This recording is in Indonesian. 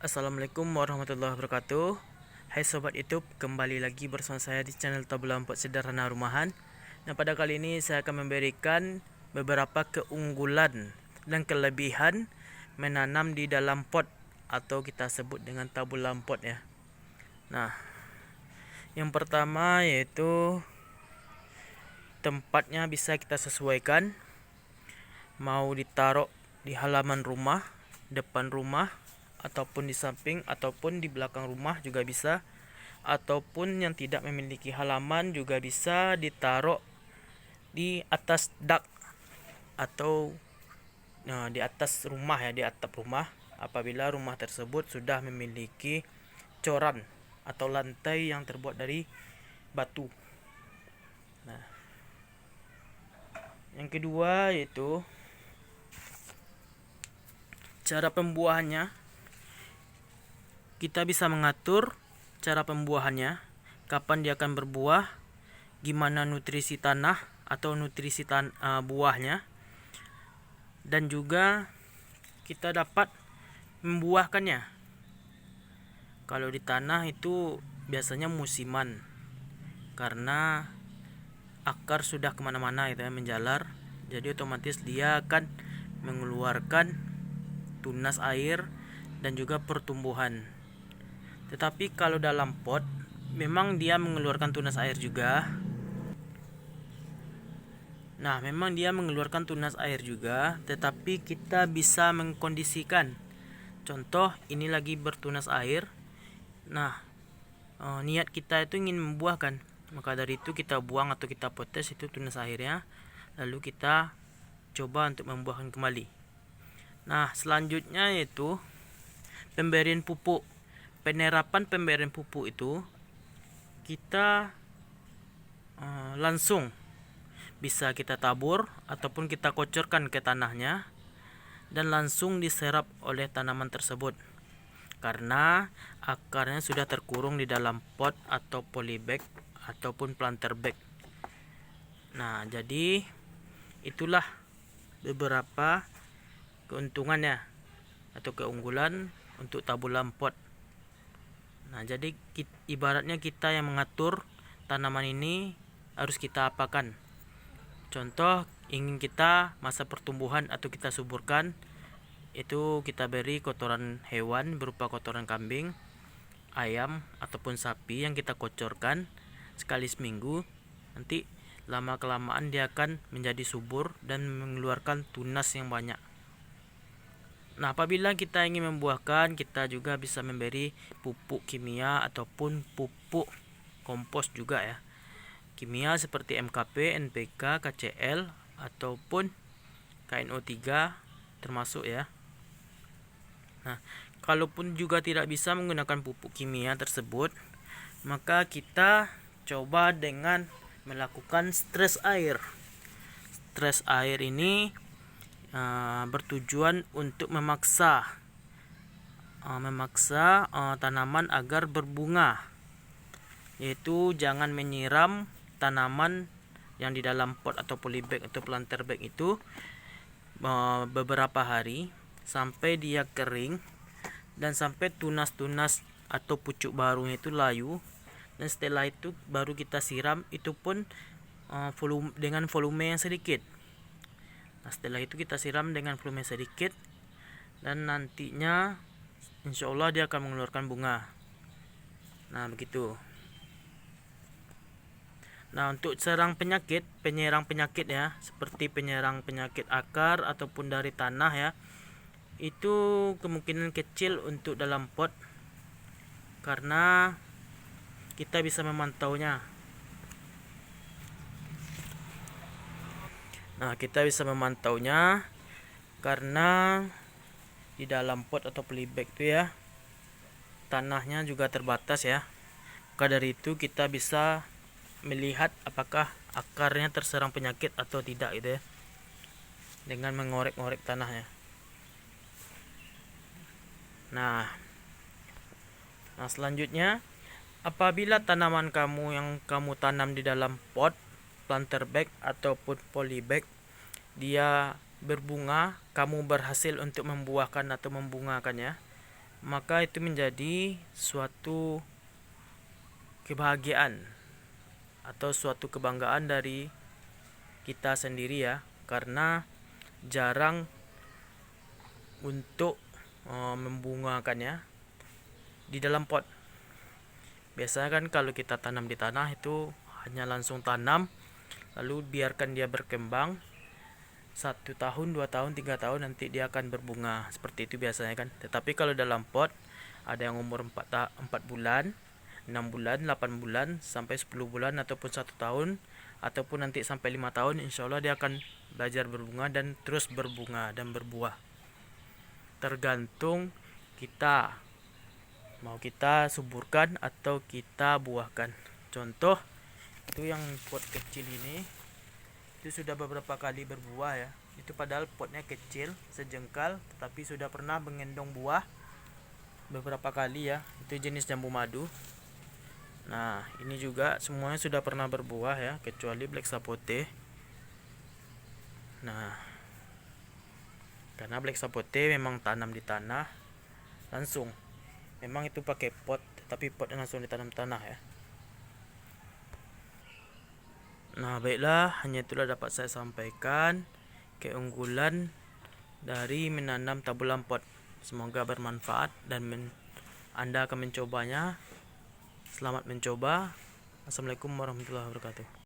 Assalamualaikum warahmatullahi wabarakatuh. Hai sobat YouTube, kembali lagi bersama saya di channel Tabula 4 Sederhana Rumahan. Nah, pada kali ini saya akan memberikan beberapa keunggulan dan kelebihan menanam di dalam pot atau kita sebut dengan tabula pot ya. Nah, yang pertama yaitu tempatnya bisa kita sesuaikan. Mau ditaruh di halaman rumah, depan rumah, ataupun di samping ataupun di belakang rumah juga bisa, ataupun yang tidak memiliki halaman juga bisa ditaruh di atas dak atau di atas rumah ya, di atap rumah apabila rumah tersebut sudah memiliki coran atau lantai yang terbuat dari batu. Nah, yang kedua yaitu cara pembuahannya. Kita bisa mengatur cara pembuahannya, kapan dia akan berbuah, gimana nutrisi tanah atau nutrisi buahnya, dan juga kita dapat membuahkannya. Kalau di tanah itu biasanya musiman, karena akar sudah kemana-mana gitu ya, menjalar, jadi otomatis dia akan mengeluarkan tunas air dan juga pertumbuhan. Tetapi kalau dalam pot memang dia mengeluarkan tunas air juga. Nah, memang dia mengeluarkan tunas air juga, tetapi kita bisa mengkondisikan. Contoh, ini lagi bertunas air. Nah, niat kita itu ingin membuahkan. Maka dari itu kita buang atau kita potes itu tunas airnya. Lalu kita coba untuk membuahkan kembali. Nah, selanjutnya yaitu pemberian pupuk. Penerapan pemberian pupuk itu kita langsung bisa kita tabur ataupun kita kocorkan ke tanahnya dan langsung diserap oleh tanaman tersebut, karena akarnya sudah terkurung di dalam pot atau polybag ataupun planter bag. Nah, jadi itulah beberapa keuntungannya atau keunggulan untuk tabula pot. Nah, jadi ibaratnya kita yang mengatur tanaman ini harus kita apakan. Contoh, ingin kita masa pertumbuhan atau kita suburkan, itu kita beri kotoran hewan berupa kotoran kambing, ayam ataupun sapi yang kita kocorkan sekali seminggu. Nanti lama kelamaan dia akan menjadi subur dan mengeluarkan tunas yang banyak. Nah, apabila kita ingin membuahkan, kita juga bisa memberi pupuk kimia ataupun pupuk kompos juga ya. Kimia seperti MKP, NPK, KCL ataupun KNO3 termasuk ya. Nah, kalaupun juga tidak bisa menggunakan pupuk kimia tersebut, maka kita coba dengan melakukan stres air. Stres air ini bertujuan untuk memaksa tanaman agar berbunga, yaitu jangan menyiram tanaman yang di dalam pot atau polybag atau planter bag itu beberapa hari sampai dia kering dan sampai tunas-tunas atau pucuk barunya itu layu, dan setelah itu baru kita siram, itu pun dengan volume yang sedikit. Nah, setelah itu kita siram dengan volume sedikit dan nantinya insya Allah dia akan mengeluarkan bunga. Nah, begitu. Nah, untuk penyerang penyakit ya, seperti penyerang penyakit akar ataupun dari tanah ya, itu kemungkinan kecil untuk dalam pot karena kita bisa memantaunya. Nah, kita bisa memantaunya karena di dalam pot atau polybag itu ya, tanahnya juga terbatas ya. Maka dari itu kita bisa melihat apakah akarnya terserang penyakit atau tidak gitu ya, dengan mengorek-ngorek tanahnya. Nah, selanjutnya, apabila tanaman kamu yang kamu tanam di dalam pot, planter bag ataupun polybag dia berbunga, kamu berhasil untuk membuahkan atau membungakannya, maka itu menjadi suatu kebahagiaan atau suatu kebanggaan dari kita sendiri ya, karena jarang untuk membungakannya di dalam pot. Biasanya kan kalau kita tanam di tanah itu hanya langsung tanam lalu biarkan dia berkembang 1 tahun, 2 tahun, 3 tahun, nanti dia akan berbunga. Seperti itu biasanya kan. Tetapi kalau dalam pot ada yang umur 4 bulan, 6 bulan, 8 bulan, sampai 10 bulan, ataupun 1 tahun, ataupun nanti sampai 5 tahun, insya Allah dia akan belajar berbunga dan terus berbunga dan berbuah. Tergantung kita, mau kita suburkan atau kita buahkan. Contoh, itu yang pot kecil ini, itu sudah beberapa kali berbuah ya. Itu padahal potnya kecil, sejengkal, tetapi sudah pernah menggendong buah beberapa kali ya. Itu jenis jambu madu. Nah, ini juga semuanya sudah pernah berbuah ya, kecuali black sapote. Nah, karena black sapote memang tanam di tanah langsung. Memang itu pakai pot, tapi potnya langsung ditanam tanah ya. Nah, baiklah, hanya itulah dapat saya sampaikan keunggulan dari menanam tabulam pot. Semoga bermanfaat dan Anda akan mencobanya. Selamat mencoba. Assalamualaikum warahmatullahi wabarakatuh.